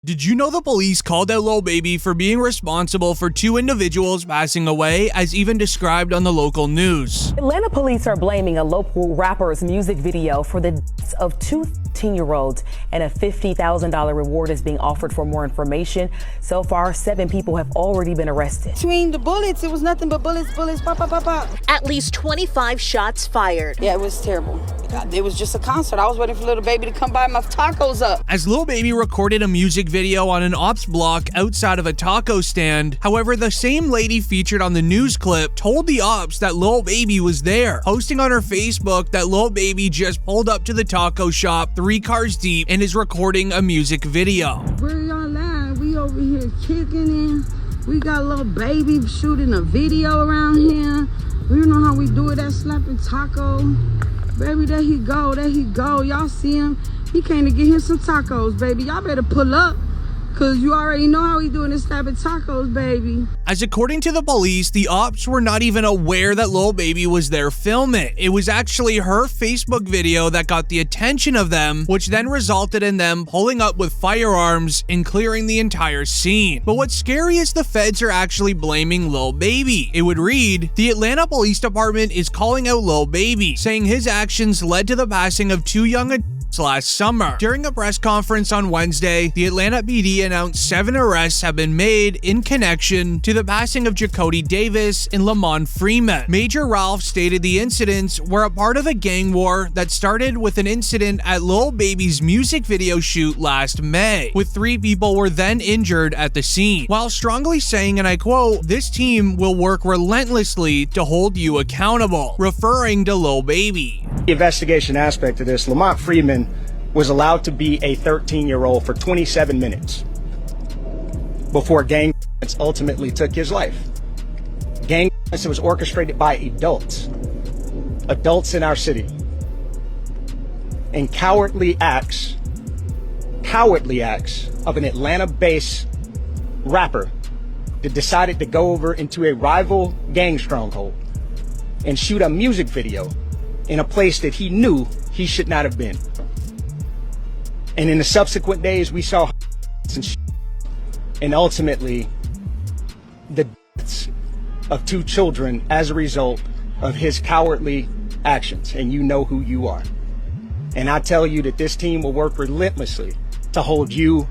Did you know the police called out Lil Baby for being responsible for 2 individuals passing away, as even described on the local news? Atlanta police are blaming a local rapper's music video for the deaths of 2 teen-year-olds, and a $50,000 reward is being offered for more information. So far, 7 people have already been arrested. Between the bullets, it was nothing but bullets, pop, pop, pop, pop. At least 25 shots fired. Yeah, it was terrible. God, it was just a concert. I was waiting for Lil Baby to come buy my tacos up. As Lil Baby recorded a music video on an ops block outside of a taco stand. However, the same lady featured on the news clip told the ops that Lil Baby was there, posting on her Facebook that Lil Baby just pulled up to the taco shop 3 cars deep and is recording a music video. Where y'all at? We over here kicking in. We got Lil Baby shooting a video around here. We know how we do it, that slapping taco. Baby, there he go, there he go. Y'all see him? He came to get him some tacos, baby. Y'all better pull up, cause you already know how he doing this slapping tacos, baby. As according to the police, the ops were not even aware that Lil Baby was there filming. It was actually her Facebook video that got the attention of them, which then resulted in them pulling up with firearms and clearing the entire scene. But what's scary is the feds are actually blaming Lil Baby. It would read, the Atlanta Police Department is calling out Lil Baby, saying his actions led to the passing of 2 young adults last summer. During a press conference on Wednesday, the Atlanta PD announced 7 arrests have been made in connection to the passing of Jakody Davis and Lamon Freeman. Major Ralph stated the incidents were a part of a gang war that started with an incident at Lil Baby's music video shoot last May, with 3 people were then injured at the scene, while strongly saying, and I quote, "This team will work relentlessly to hold you accountable," referring to Lil Baby. The investigation aspect of this, Lamon Freeman was allowed to be a 13-year-old for 27 minutes before gang violence ultimately took his life. Gang violence was orchestrated by adults in our city, and cowardly acts of an Atlanta-based rapper that decided to go over into a rival gang stronghold and shoot a music video in a place that he knew he should not have been. And in the subsequent days, we saw and ultimately the deaths of 2 children as a result of his cowardly actions. And you know who you are. And I tell you that this team will work relentlessly to hold you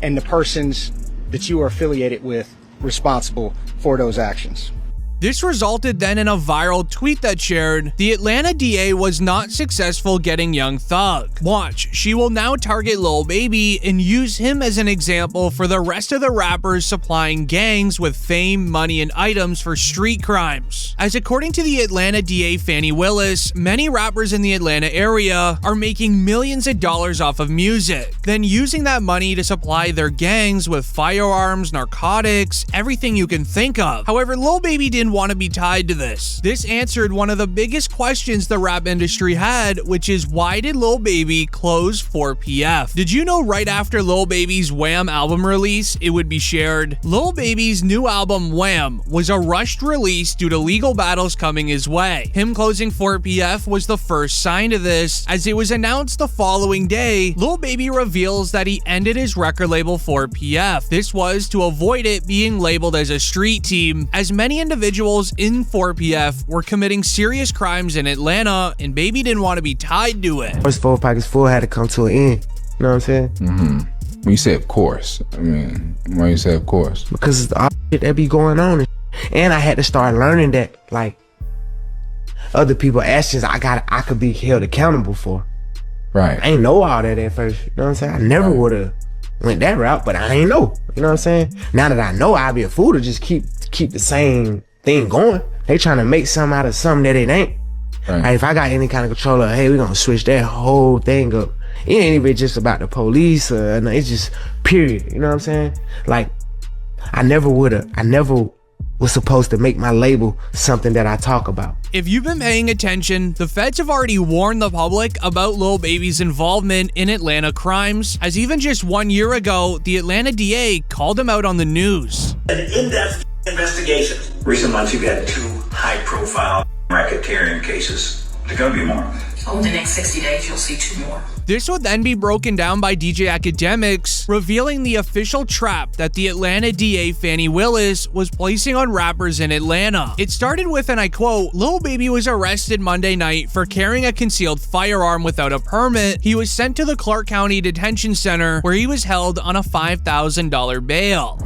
and the persons that you are affiliated with responsible for those actions. This resulted then in a viral tweet that shared, the Atlanta DA was not successful getting Young Thug. Watch, she will now target Lil Baby and use him as an example for the rest of the rappers supplying gangs with fame, money, and items for street crimes. As according to the Atlanta DA Fannie Willis, many rappers in the Atlanta area are making millions of dollars off of music, then using that money to supply their gangs with firearms, narcotics, everything you can think of. However, Lil Baby didn't want to be tied to this. This answered one of the biggest questions the rap industry had, which is why did Lil Baby close 4PF? Did you know right after Lil Baby's Wham album release, it would be shared? Lil Baby's new album Wham was a rushed release due to legal battles coming his way. Him closing 4PF was the first sign to this, as it was announced the following day, Lil Baby reveals that he ended his record label 4PF. This was to avoid it being labeled as a street team, as many individuals in 4PF were committing serious crimes in Atlanta, and Baby didn't want to be tied to it. First 4 Pockets Full had to come to an end. You know what I'm saying? When you say of course, I mean, why you say of course? Because all shit that be going on, and I had to start learning that like other people's actions, I could be held accountable for. Right. I ain't know all that at first. You know what I'm saying? I never would have went that route, but I ain't know. You know what I'm saying? Now that I know, I'd be a fool to just keep the same thing going. They trying to make something out of something that it ain't. Right. Like, if I got any kind of control of, hey, we're gonna switch that whole thing up. It ain't even just about the police, it's just period. You know what I'm saying? Like, I never was supposed to make my label something that I talk about. If you've been paying attention, the feds have already warned the public about Lil Baby's involvement in Atlanta crimes, as even just 1 year ago, the Atlanta DA called him out on the news. An in-depth investigation. Recent months, you've had 2 high-profile racketeering cases. There are going to be more. Over the next 60 days, you'll see 2 more. This would then be broken down by DJ Akademiks, revealing the official trap that the Atlanta DA Fani Willis was placing on rappers in Atlanta. It started with, and I quote, Lil Baby was arrested Monday night for carrying a concealed firearm without a permit. He was sent to the Clark County Detention Center where he was held on a $5,000 bail.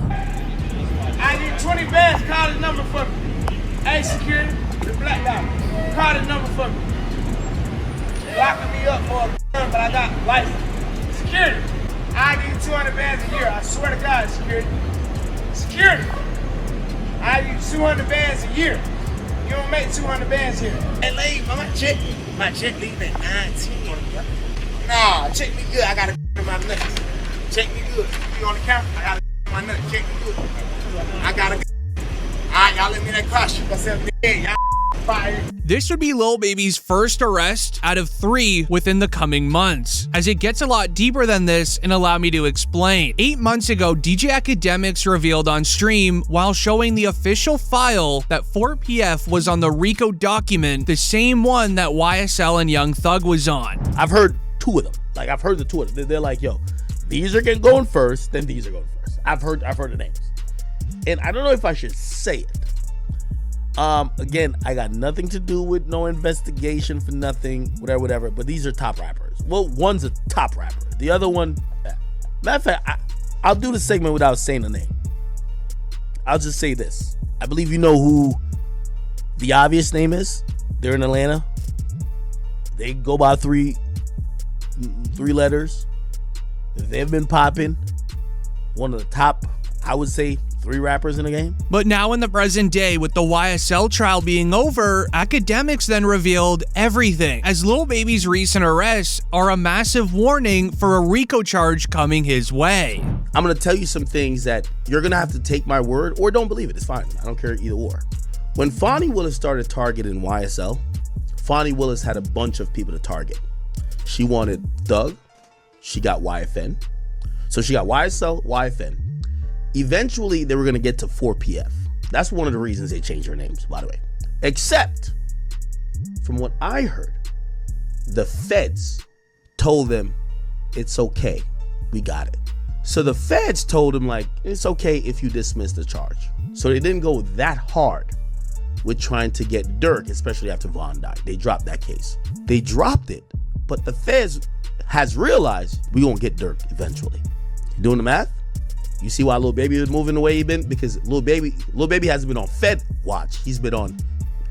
I need 20 bands, call the number for me. Hey, security, the black guy, call the number for me. Locking me up for a gun, but I got license. Security, I need 200 bands a year. I swear to God, security. Security, I need 200 bands a year. You don't make 200 bands here. Hey, lady, my check leaving at 19. Nah, check me good. I got a in my nuts. Check me good. You on the camera? I got a in my nuts. Check me good. I got a. All right, y'all let me that car shoot myself dead. Y'all. This would be Lil Baby's first arrest out of 3 within the coming months, as it gets a lot deeper than this, and allow me to explain. 8 months ago, DJ Akademiks revealed on stream, while showing the official file, that 4PF was on the RICO document, the same one that YSL and Young Thug was on. I've heard 2 of them. Like, I've heard the 2 of them. They're like, yo, these are going first, then these are going first. I've heard the names. And I don't know if I should say it. Again, I got nothing to do with no investigation for nothing, whatever, but these are top rappers. Well, one's a top rapper. The other one, matter of fact, I'll do the segment without saying the name. I'll just say this. I believe you know who the obvious name is. They're in Atlanta. They go by three letters. They've been popping. One of the top, I would say, 3 rappers in the game. But now in the present day, with the YSL trial being over, Akademiks then revealed everything, as Lil Baby's recent arrests are a massive warning for a RICO charge coming his way. I'm going to tell you some things that you're going to have to take my word or don't believe it. It's fine. I don't care either or. When Fani Willis started targeting YSL, Fani Willis had a bunch of people to target. She wanted Thug. She got YFN. So she got YSL, YFN. Eventually, they were going to get to 4PF. That's one of the reasons they changed their names, by the way. Except, from what I heard, the feds told them, it's okay, we got it. So the feds told him, like, it's okay if you dismiss the charge. So they didn't go that hard with trying to get Dirk, especially after Von died. They dropped that case. They dropped it, but the feds has realized we gonna get Dirk eventually. You doing the math? You see why Lil Baby was moving the way he been? Because Lil Baby hasn't been on Fed watch. He's been on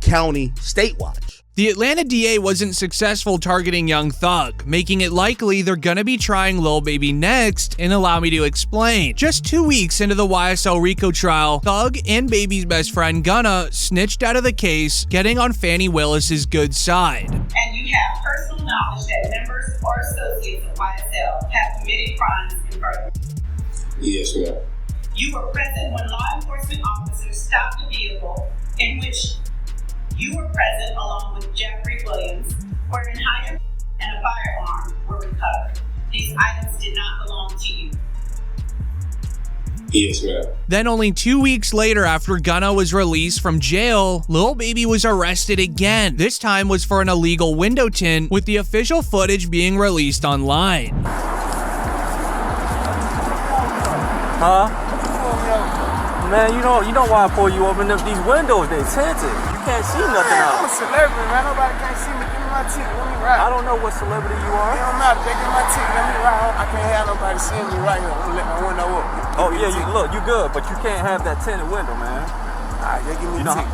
county, state watch. The Atlanta DA wasn't successful targeting Young Thug, making it likely they're gonna be trying Lil Baby next, and allow me to explain. Just 2 weeks into the YSL RICO trial, Thug and Baby's best friend Gunna snitched out of the case, getting on Fani Willis's good side. And you have personal knowledge that members or associates of YSL have committed crimes in furtherance. Yes, ma'am. You were present when law enforcement officers stopped the vehicle in which you were present along with Jeffrey Williams, wherein hydrant and a firearm were recovered. These items did not belong to you. Yes, ma'am. Then only 2 weeks later, after Gunna was released from jail, Lil Baby was arrested again. This time was for an illegal window tint, with the official footage being released online. Huh? Man, you know why I pull you over? These windows, they tinted. You can't see nothing out. I'm a celebrity, man. Nobody can't see me. Give me my ticket. Let me ride. I don't know what celebrity you are. It don't matter. They give me my ticket. Let me ride. I can't have nobody seeing me right here. I'm gonna let my window up. Oh, yeah, you good, but you can't have that tinted window, man. All right, they give me the ticket.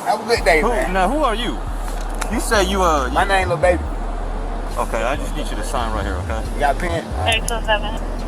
Have a good day, man. Now, who are you? You say you, My name Lil Baby. Okay, I just need you to sign right here, okay? You got a pen? 827.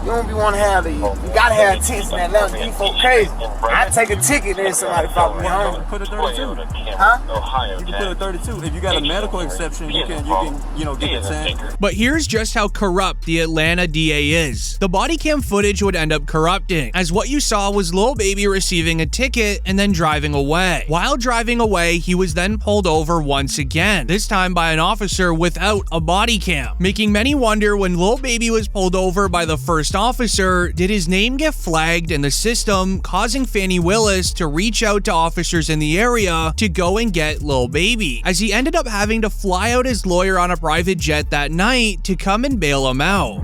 You don't be want to have these. You gotta have tickets in Atlanta. These folks crazy. I take a ticket, then somebody follow me home. Put a 32. Huh? You can put a 32. If you got a medical exception, you can get the 10. But here's just how corrupt the Atlanta DA is. The body cam footage would end up corrupting, as what you saw was Lil Baby receiving a ticket and then driving away. While driving away, he was then pulled over once again, this time by an officer without a body cam, making many wonder when Lil Baby was pulled over by the first officer did his name get flagged in the system, causing Fani Willis to reach out to officers in the area to go and get Lil Baby, as he ended up having to fly out his lawyer on a private jet that night to come and bail him out.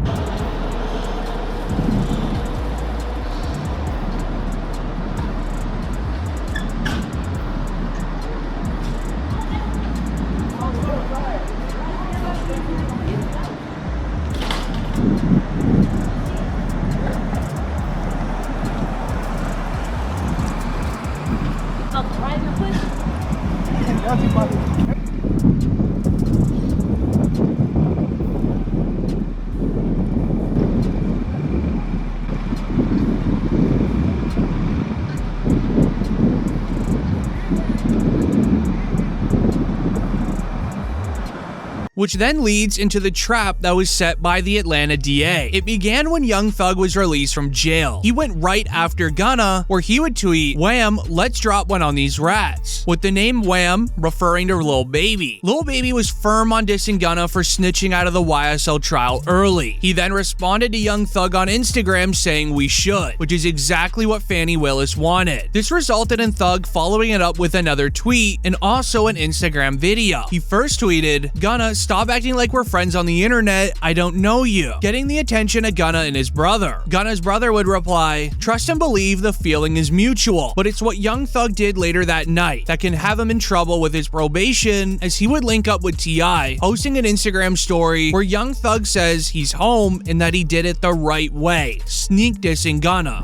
Which then leads into the trap that was set by the Atlanta DA. It began when Young Thug was released from jail. He went right after Gunna, where he would tweet, "Wham, let's drop one on these rats," with the name Wham referring to Lil Baby. Lil Baby was firm on dissing Gunna for snitching out of the YSL trial early. He then responded to Young Thug on Instagram saying we should, which is exactly what Fani Willis wanted. This resulted in Thug following it up with another tweet and also an Instagram video. He first tweeted, "Gunna, stop acting like we're friends on the internet, I don't know you," getting the attention of Gunna and his brother. Gunna's brother would reply, "Trust and believe the feeling is mutual," but it's what Young Thug did later that night that can have him in trouble with his probation, as he would link up with T.I., posting an Instagram story where Young Thug says he's home and that he did it the right way, sneak dissing Gunna.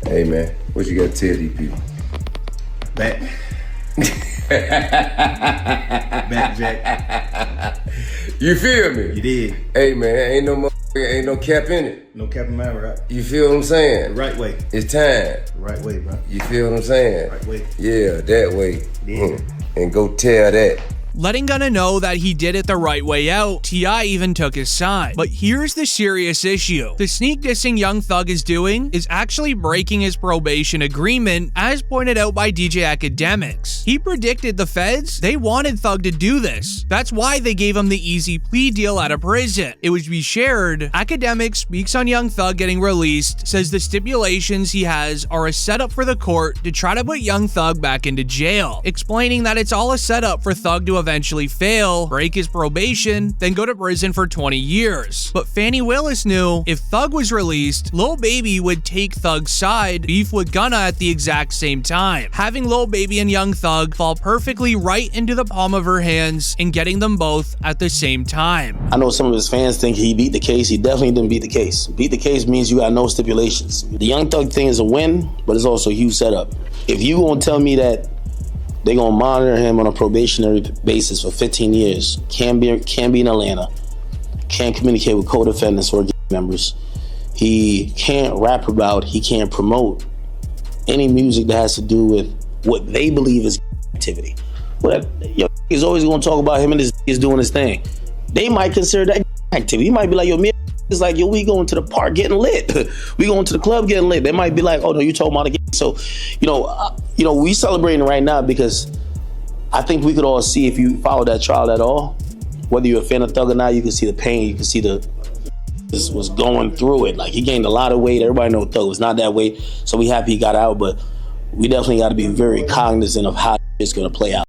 Hey man, what you got to tell these people? Back. Back, Jack. You feel me? You did. Hey man, ain't no cap in it. No cap in my rap. You feel what I'm saying? The right way. It's time. The right way, bro. You feel what I'm saying? Right way. Yeah, that way. Yeah. And go tell that. Letting Gunna know that he did it the right way out, T.I. even took his side. But here's the serious issue. The sneak dissing Young Thug is doing is actually breaking his probation agreement, as pointed out by DJ Academics. He predicted the feds, they wanted Thug to do this. That's why they gave him the easy plea deal out of prison. It was be shared. Academics speaks on Young Thug getting released, says the stipulations he has are a setup for the court to try to put Young Thug back into jail, explaining that it's all a setup for Thug to eventually fail, break his probation, then go to prison for 20 years. But Fani Willis knew if Thug was released, Lil Baby would take Thug's side, beef with Gunna at the exact same time, having Lil Baby and Young Thug fall perfectly right into the palm of her hands and getting them both at the same time. I know some of his fans think he beat the case. He definitely didn't beat the case. Beat the case means you got no stipulations. The Young Thug thing is a win, but it's also a huge setup. If you gonna tell me that they're gonna monitor him on a probationary basis for 15 years, can't be in Atlanta, can't communicate with co-defendants or members, he can't rap about, he can't promote any music that has to do with what they believe is activity. But he's always gonna talk about him and his is doing his thing. They might consider that activity. He might be like, yo, me is like, yo, we going to the park getting lit. We going to the club getting lit. They might be like, oh no, you talking about the game. So, we celebrating right now because I think we could all see, if you follow that trial at all, whether you're a fan of Thug or not, you can see the pain, you can see this was going through it. Like, he gained a lot of weight. Everybody know Thug was not that weight, so we happy he got out, but we definitely got to be very cognizant of how it's going to play out.